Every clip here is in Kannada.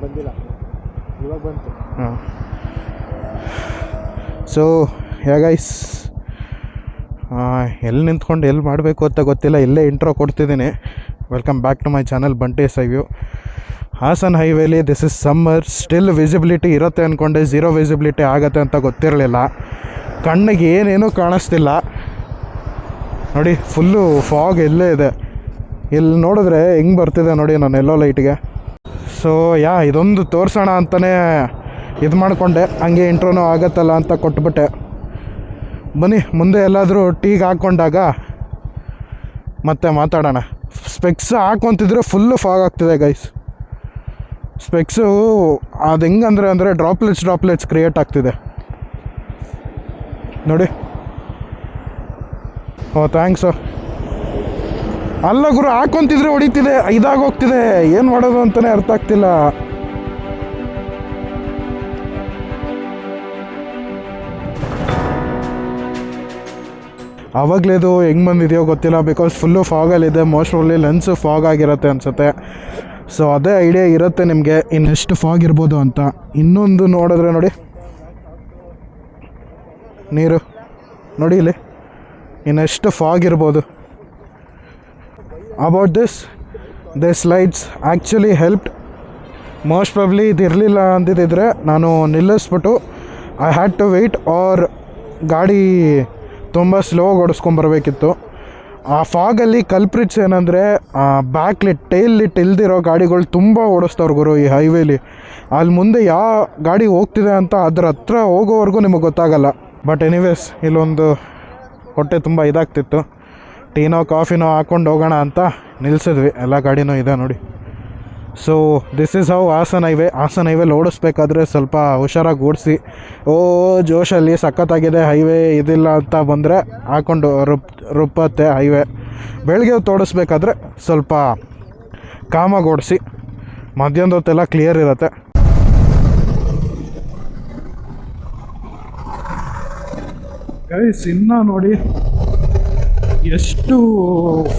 ಬಂದಿಲ್ಲ, ಇವಾಗ ಬಂತು. ಹಾಂ. ಸೊ ಗೈಸ್, ಎಲ್ಲಿ ನಿಂತ್ಕೊಂಡು ಎಲ್ಲಿ ಮಾಡಬೇಕು ಅಂತ ಗೊತ್ತಿಲ್ಲ, ಇಲ್ಲೇ ಇಂಟ್ರೋ ಕೊಡ್ತಿದ್ದೀನಿ. Welcome back to my channel Bunty SIView. Hassan ಹೈವೇಲಿ this is summer, still visibility ಇರುತ್ತೆ ಅಂದ್ಕೊಂಡೆ, ಝೀರೋ ವಿಸಿಬಿಲಿಟಿ ಆಗುತ್ತೆ ಅಂತ ಗೊತ್ತಿರಲಿಲ್ಲ. ಕಣ್ಣಿಗೆ ಏನೇನೂ ಕಾಣಿಸ್ತಿಲ್ಲ ನೋಡಿ, ಫುಲ್ಲು ಫಾಗ್ ಎಲ್ಲೇ ಇದೆ. ಇಲ್ಲಿ ನೋಡಿದ್ರೆ ಹೆಂಗೆ ಬರ್ತಿದೆ ನೋಡಿ ನಾನು ಎಲ್ಲೋ ಲೈಟ್ಗೆ. ಸೊ ಇದೊಂದು ತೋರಿಸೋಣ ಅಂತಲೇ ಇದು ಮಾಡಿಕೊಂಡೆ, ಹಂಗೆ ಇಂಟ್ರೋನೂ ಆಗತ್ತಲ್ಲ ಅಂತ ಕೊಟ್ಬಿಟ್ಟೆ. ಬನ್ನಿ ಮುಂದೆ ಎಲ್ಲಾದರೂ ಟೀಗೆ ಹಾಕ್ಕೊಂಡಾಗ ಮತ್ತೆ ಮಾತಾಡೋಣ. ಸ್ಪೆಕ್ಸ್ ಹಾಕ್ಕೊಂತಿದ್ರೆ ಫುಲ್ಲು ಫಾಗ್ ಆಗ್ತಿದೆ ಗೈಸ್. ಸ್ಪೆಕ್ಸು ಅದು ಹೆಂಗಂದರೆ ಡ್ರಾಪ್ಲೆಟ್ಸ್ ಕ್ರಿಯೇಟ್ ಆಗ್ತಿದೆ ನೋಡಿ. ಥ್ಯಾಂಕ್ಸು. ಅಲ್ಲ ಗುರು, ಹಾಕ್ಕೊಂತಿದ್ರೆ ಹೊಡಿತಿದೆ, ಇದಾಗೋಗ್ತಿದೆ, ಏನು ಮಾಡೋದು ಅಂತಲೇ ಅರ್ಥ ಆಗ್ತಿಲ್ಲ. ಆವಾಗಲೇ ಇದು ಹೆಂಗೆ ಬಂದಿದೆಯೋ ಗೊತ್ತಿಲ್ಲ, ಬಿಕಾಸ್ ಫುಲ್ಲು ಫಾಗಲ್ಲಿದೆ. ಮೋಸ್ಟ್ ಓನ್ಲಿ ಲೆನ್ಸು ಫಾಗ್ ಆಗಿರುತ್ತೆ ಅನಿಸುತ್ತೆ. ಸೊ ಅದೇ ಐಡಿಯಾ ಇರುತ್ತೆ ನಿಮಗೆ ಇನ್ನೆಷ್ಟು ಫಾಗ್ ಇರ್ಬೋದು ಅಂತ. ಇನ್ನೊಂದು ನೋಡಿದ್ರೆ ನೋಡಿ, ನೀರು ನೋಡಿ ಇಲ್ಲಿ ಇನ್ನೆಷ್ಟು ಫಾಗ್ ಇರ್ಬೋದು. About this lights actually helped. Most probably ಇದು ಇರಲಿಲ್ಲ ಅಂದಿದ್ದರೆ ನಾನು ನಿಲ್ಲಿಸ್ಬಿಟ್ಟು I had to wait, or ಗಾಡಿ ತುಂಬ ಸ್ಲೋಗಿ ಓಡಿಸ್ಕೊಂಬರ್ಬೇಕಿತ್ತು. ಆ ಫಾಗಲ್ಲಿ ಕಲ್ಪ್ರಿಟ್ಸ್ ಏನಂದರೆ ಬ್ಯಾಕ್ ಲಿಟ್, ಟೈಲ್ ಲಿಟ್ ಇಲ್ದಿರೋ ಗಾಡಿಗಳು ತುಂಬ ಓಡಿಸ್ತವ್ರು ಗುರು ಈ ಹೈವೇಲಿ. ಅಲ್ಲಿ ಮುಂದೆ ಯಾವ ಗಾಡಿ ಹೋಗ್ತಿದೆ ಅಂತ ಅದ್ರ ಹತ್ರ ಹೋಗೋವರೆಗೂ ನಿಮಗೆ ಗೊತ್ತಾಗಲ್ಲ. ಬಟ್ ಎನಿವೇಸ್, ಇಲ್ಲೊಂದು ಹೊಟ್ಟೆ ತುಂಬ ಇದಾಗ್ತಿತ್ತು, ಟೀನೋ ಕಾಫಿನೋ ಹಾಕ್ಕೊಂಡು ಹೋಗೋಣ ಅಂತ ನಿಲ್ಲಿಸಿದ್ವಿ. ಎಲ್ಲ ಗಾಡಿನೂ ಇದೆ ನೋಡಿ. So this is how Hassan ಹೈವೇಲಿ ಓಡಿಸ್ಬೇಕಾದ್ರೆ ಸ್ವಲ್ಪ ಹುಷಾರಾಗಿ ಓಡಿಸಿ. ಜೋಶಲ್ಲಿ ಸಖತ್ತಾಗಿದೆ ಹೈವೇ, ಇದಿಲ್ಲ ಅಂತ ಬಂದರೆ ಹಾಕ್ಕೊಂಡು ರುಪ್ಪತ್ತೆ ಹೈವೇ. ಬೆಳಗ್ಗೆ ಹೊತ್ತು ಓಡಿಸ್ಬೇಕಾದ್ರೆ ಸ್ವಲ್ಪ ಕಾಮಾಗಿ ಓಡಿಸಿ, ಮಧ್ಯಾಹ್ನದ ಹೊತ್ತೆಲ್ಲ ಕ್ಲಿಯರ್ ಇರುತ್ತೆ. ಗೈಸ್ ಇನ್ನು ನೋಡಿ ಎಷ್ಟು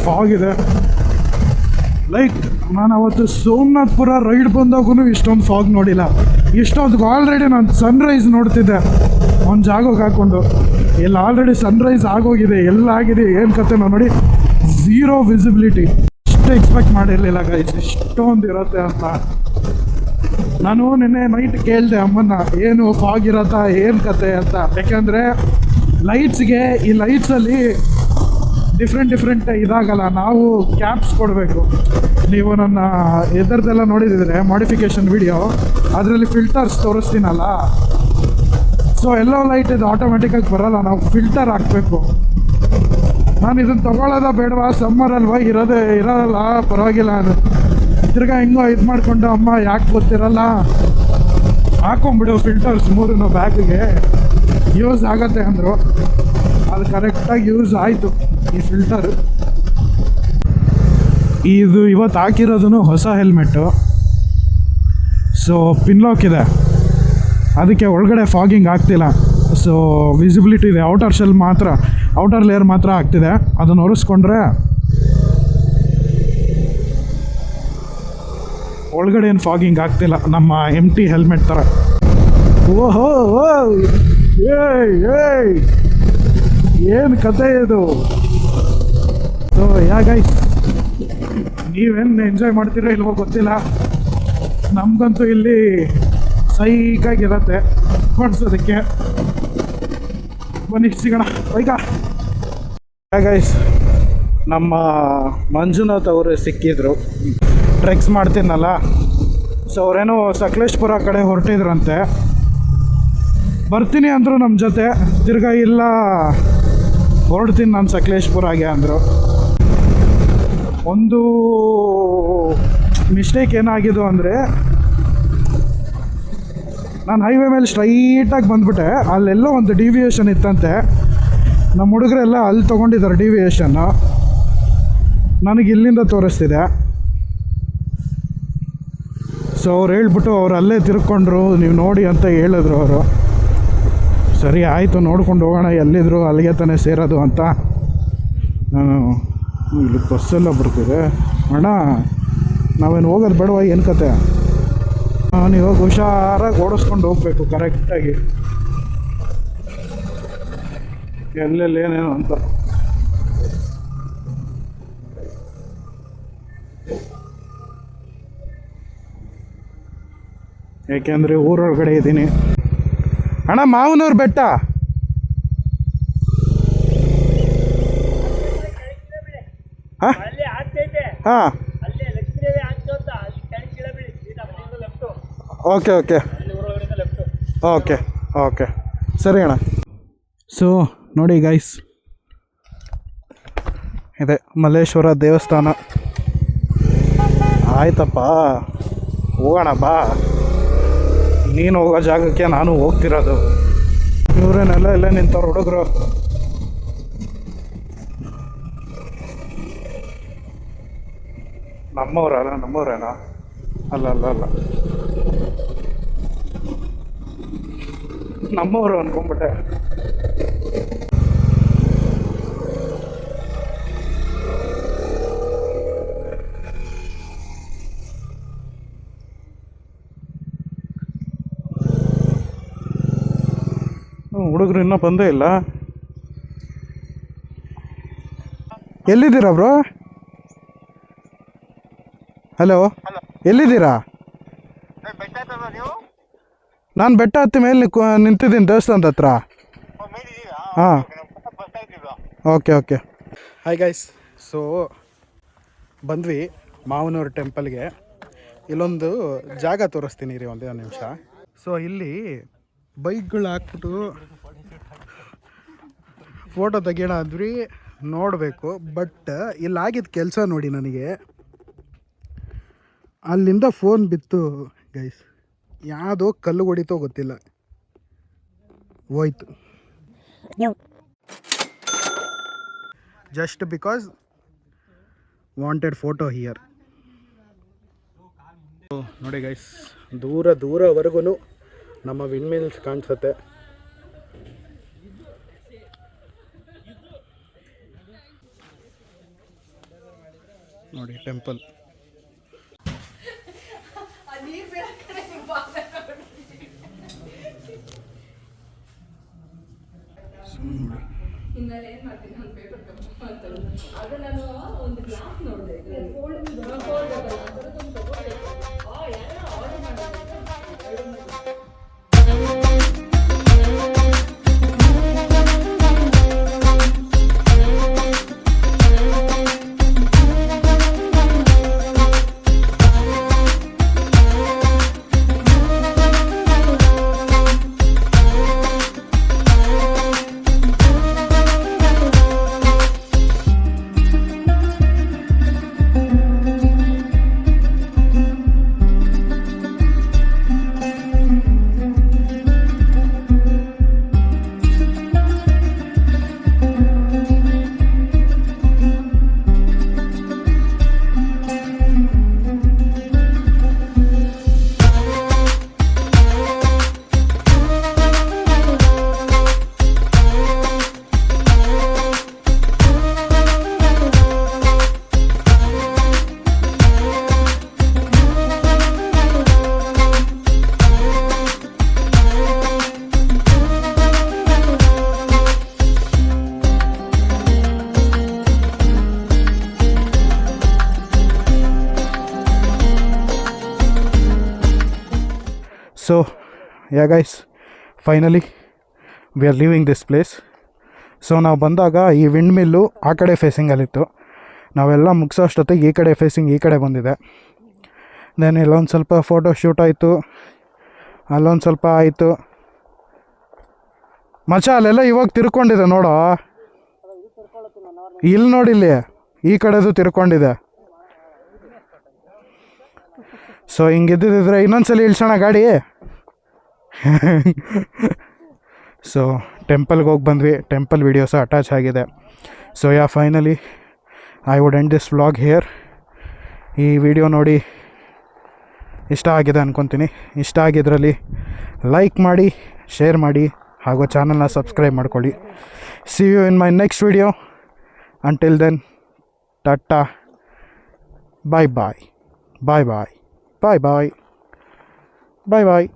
ಫಾಗ್ ಇದೆ. ಲೈಕ್ ನಾನು ಅವತ್ತು ಸೋಮನಾಥ್ಪುರ ರೈಡ್ ಬಂದಾಗೂ ಇಷ್ಟೊಂದು ಫಾಗ್ ನೋಡಿಲ್ಲ. ಇಷ್ಟೊಂದು ಆಲ್ರೆಡಿ ನಾನು ಸನ್ರೈಸ್ ನೋಡ್ತಿದ್ದೆ ಒಂದು ಜಾಗಕ್ಕೆ ಹಾಕ್ಕೊಂಡು. ಎಲ್ಲ ಆಲ್ರೆಡಿ ಸನ್ರೈಸ್ ಆಗೋಗಿದೆ, ಎಲ್ಲ ಆಗಿದೆ, ಏನು ಕತೆ ನೋಡಿ. Zero visibility. ಇಷ್ಟು ಎಕ್ಸ್ಪೆಕ್ಟ್ ಮಾಡಿರಲಿಲ್ಲ ಗೈಸ್, ಇಷ್ಟೊಂದು ಇರುತ್ತೆ ಅಂತ. ನಾನು ನಿನ್ನೆ ನೈಟ್ ಕೇಳಿದೆ ಅಮ್ಮನ್ನ, ಏನು ಫಾಗ್ ಇರತ್ತಾ, ಏನು ಕತೆ ಅಂತ. ಯಾಕೆಂದರೆ ಲೈಟ್ಸ್ಗೆ, ಈ ಲೈಟ್ಸಲ್ಲಿ ಡಿಫ್ರೆಂಟ್ ಇದಾಗಲ್ಲ, ನಾವು ಕ್ಯಾಪ್ಸ್ ಕೊಡಬೇಕು. ನೀವು ನನ್ನ ಎದರದೆಲ್ಲ ನೋಡಿದರೆ ಮಾಡಿಫಿಕೇಷನ್ ವಿಡಿಯೋ, ಅದರಲ್ಲಿ ಫಿಲ್ಟರ್ಸ್ ತೋರಿಸ್ತೀನಲ್ಲ. ಸೊ ಎಲ್ಲೋ ಲೈಟ್ ಇದು ಆಟೋಮೆಟಿಕ್ಕಾಗಿ ಬರೋಲ್ಲ, ನಾವು ಫಿಲ್ಟರ್ ಹಾಕಬೇಕು. ನಾನು ಇದನ್ನು ತೊಗೊಳ್ಳೋದ ಬೇಡವಾ, ಸಮ್ಮರ್ ಅಲ್ವಾ, ಇರೋಲ್ಲ ಪರವಾಗಿಲ್ಲ ಅದು. ತಿರ್ಗಾ ಹೆಂಗೋ ಇದು ಮಾಡಿಕೊಂಡು, ಅಮ್ಮ ಯಾಕೆ ಗೊತ್ತಿರಲ್ಲ, ಹಾಕೊಂಬಿಡು ಫಿಲ್ಟರ್ಸ್ 3 ಬ್ಯಾಗಿಗೆ, ಯೂಸ್ ಆಗತ್ತೆ ಅಂದರು. ಅದು ಕರೆಕ್ಟಾಗಿ ಯೂಸ್ ಆಯಿತು ಈ ಫಿಲ್ಟರು. ಇದು ಇವತ್ತು ಹಾಕಿರೋದು ಹೊಸ ಹೆಲ್ಮೆಟ್ಟು. ಸೊ ಪಿನ್ಲಾಕ್ ಇದೆ, ಅದಕ್ಕೆ ಒಳಗಡೆ ಫಾಗಿಂಗ್ ಆಗ್ತಿಲ್ಲ. ಸೊ ವಿಸಿಬಿಲಿಟಿ ಇದೆ, ಔಟರ್ ಲೇಯರ್ ಮಾತ್ರ ಆಗ್ತಿದೆ. ಅದನ್ನು ಒರೆಸ್ಕೊಂಡ್ರೆ ಒಳಗಡೆ ಏನು ಫಾಗಿಂಗ್ ಆಗ್ತಿಲ್ಲ, ನಮ್ಮ MT ಹೆಲ್ಮೆಟ್ ಥರ. ಓಹೋ ಏಯ್ ಏನು ಕತೆ ಇದು. ಸೊ ಗೈಸ್, ನೀವೇನು ಎಂಜಾಯ್ ಮಾಡ್ತೀರೋ ಇಲ್ವೋ ಗೊತ್ತಿಲ್ಲ, ನಮಗಂತೂ ಇಲ್ಲಿ ಸೈಕಾಗಿರತ್ತೆ ಕೊಡ್ಸೋದಕ್ಕೆ. ಬನ್ನಿ ಸಿಗೋಣ ಬೈಕ. ಗೈಸ್, ನಮ್ಮ ಮಂಜುನಾಥ್ ಅವರು ಸಿಕ್ಕಿದ್ರು, ಟ್ರೆಕ್ಸ್ ಮಾಡ್ತೀನಲ್ಲ. ಸೊ ಅವರೇನೋ ಸಕಲೇಶ್ಪುರ ಕಡೆ ಹೊರಟಿದ್ರಂತೆ. ಬರ್ತೀನಿ ಅಂದರು ನಮ್ಮ ಜೊತೆ, ತಿರ್ಗಾ ಇಲ್ಲ ಹೊರಡ್ತೀನಿ ನಾನು ಸಕಲೇಶ್ಪುರಾಗೆ ಅಂದರು. ಒಂದು ಮಿಸ್ಟೇಕ್ ಏನಾಗಿದ್ದು ಅಂದರೆ, ನಾನು ಹೈವೇ ಮೇಲೆ ಸ್ಟ್ರೈಟಾಗಿ ಬಂದುಬಿಟ್ಟೆ. ಅಲ್ಲೆಲ್ಲೋ ಒಂದು ಡಿವಿಯೇಷನ್ ಇತ್ತಂತೆ. ನಮ್ಮ ಹುಡುಗರೆಲ್ಲ ಅಲ್ಲಿ ತೊಗೊಂಡಿದ್ದಾರೆ ಡಿವಿಯೇಷನ್ನು. ನನಗೆ ಇಲ್ಲಿಂದ ತೋರಿಸ್ತಿದೆ. ಸೊ ಅವ್ರು ಹೇಳ್ಬಿಟ್ಟು ಅವ್ರು ಅಲ್ಲೇ ತಿರ್ಕೊಂಡ್ರು, ನೀವು ನೋಡಿ ಅಂತ ಹೇಳಿದ್ರು ಅವರು. ಸರಿ ಆಯಿತು, ನೋಡ್ಕೊಂಡು ಹೋಗೋಣ, ಎಲ್ಲಿದ್ರು ಅಲ್ಲಿಗೆ ತಾನೇ ಸೇರೋದು ಅಂತ. ನಾನು ಇಲ್ಲಿ ಬಸ್ಸೆಲ್ಲ ಬರ್ತಿದೆ ಅಣ್ಣ, ನಾವೇನು ಹೋಗೋದು ಬೇಡವಾ ಏನು ಕತೆ? ನಾನು ಇವಾಗ ಹುಷಾರಾಗಿ ಓಡಿಸ್ಕೊಂಡು ಹೋಗ್ಬೇಕು ಕರೆಕ್ಟಾಗಿ, ಎಲ್ಲೆಲ್ಲಿ ಏನೇನು ಅಂತ. ಯಾಕೆಂದರೆ ಊರೊಳಗಡೆ ಇದ್ದೀನಿ. ಅಣ್ಣ ಮಾವನೂರು ಬೆಟ್ಟ. ಹಾಂ ಹಾಂ, ಓಕೆ ಓಕೆ ಓಕೆ ಓಕೆ, ಸರಿ ಅಣ್ಣ. ಸೊ ನೋಡಿ ಗೈಸ್, ಇದೆ ಮಲ್ಲೇಶ್ವರ ದೇವಸ್ಥಾನ. ಆಯ್ತಪ್ಪ, ಹೋಗೋಣ ಬಾ. ನೀನು ಹೋಗೋ ಜಾಗಕ್ಕೆ ನಾನು ಹೋಗ್ತಿರೋದು. ಇವರೇನೆಲ್ಲ ಎಲ್ಲ ನಿಂತವ್ರು ಹುಡುಗರು. ನಮ್ಮವ್ರೇನಾ? ಅಲ್ಲ ಅಲ್ಲ ಅಲ್ಲ, ನಮ್ಮವರು ಅನ್ಕೊಂಬಿಟ್ಟೆ. ಹುಡುಗರು ಇನ್ನೂ ಬಂದೇ ಇಲ್ಲ. ಎಲ್ಲಿದ್ದೀರಾ ಬ್ರೋ? ಹಲೋ, ಎಲ್ಲಿದ್ದೀರಾ? ನಾನು ಬೆಟ್ಟ ಹತ್ತಿ ಮೇಲೆ ನಿಂತಿದ್ದೀನಿ ದೇವಸ್ಥಾನದ ಹತ್ರ. ಹಾಂ, okay okay. Hi guys, so ಬಂದ್ವಿ ಮಾವನೂರು ಟೆಂಪಲ್ಗೆ. ಇಲ್ಲೊಂದು ಜಾಗ ತೋರಿಸ್ತೀನಿ ರೀ, ಒಂದೇ ಒಂದು ನಿಮಿಷ. ಸೊ ಇಲ್ಲಿ ಬೈಕ್ಗಳು ಹಾಕ್ಬಿಟ್ಟು ಫೋಟೋ ತೆಗಿಯೋಣ ಅಂದ್ರಿ, ನೋಡಬೇಕು. ಬಟ್ ಇಲ್ಲಾಗಿದ್ದ ಕೆಲಸ ನೋಡಿ, ನನಗೆ ಅಲ್ಲಿಂದ ಫೋನ್ ಬಿತ್ತು ಗೈಸ್. ಯಾವುದೋ ಕಲ್ಲು ಹೊಡಿತೋ ಗೊತ್ತಿಲ್ಲ, ಹೋಯ್ತು. Just because wanted photo here. ನೋಡಿ ಗೈಸ್, ದೂರವರೆಗೂ ನಮ್ಮ ವಿಂಡ್ ಮಿಲ್ಸ್ ಕಾಣಿಸುತ್ತೆ. ನೋಡಿ temple. So yeah guys, finally we are living this place. So ನಾವು ಬಂದಾಗ ಈ ವಿಂಡ್ ಮಿಲ್ಲು ಆ ಕಡೆ ಫೇಸಿಂಗಲ್ಲಿತ್ತು. ನಾವೆಲ್ಲ ಮುಗಿಸೋ ಅಷ್ಟೊತ್ತಿಗೆ ಈ ಕಡೆ ಫೇಸಿಂಗ್ ಈ ಕಡೆ ಬಂದಿದೆ. ದೆನ್ ಇಲ್ಲೊಂದು ಸ್ವಲ್ಪ ಫೋಟೋ ಶೂಟ್ ಆಯಿತು, ಅಲ್ಲೊಂದು ಸ್ವಲ್ಪ ಆಯಿತು. ಮಚ್ಚ ಅಲ್ಲೆಲ್ಲ ಇವಾಗ ತಿರ್ಕೊಂಡಿದೆ ನೋಡೋ, ಇಲ್ಲಿ ನೋಡಿಲ್ಲಿ ಈ ಕಡೆದು ತಿರ್ಕೊಂಡಿದೆ. ಸೊ ಹಿಂಗಿದ್ದಿದ್ರೆ ಇನ್ನೊಂದ್ಸಲ ಇಳ್ಸೋಣ ಗಾಡಿ. ಸೊ ಟೆಂಪಲ್ಗೆ ಹೋಗಿ ಬಂದ್ವಿ, ಟೆಂಪಲ್ ವೀಡಿಯೋಸ ಅಟ್ಯಾಚ್ ಆಗಿದೆ. So yeah finally I would end this vlog here. ಈ ವಿಡಿಯೋ ನೋಡಿ ಇಷ್ಟ ಆಗಿದೆ ಅಂದ್ಕೊತೀನಿ. ಇಷ್ಟ ಆಗಿದ್ರಲ್ಲಿ ಲೈಕ್ ಮಾಡಿ, ಶೇರ್ ಮಾಡಿ, ಹಾಗೂ ಚಾನಲ್ನ ಸಬ್ಸ್ಕ್ರೈಬ್ ಮಾಡ್ಕೊಳ್ಳಿ. See you in my next video. Until then, tata, bye bye. Bye bye bye bye bye bye.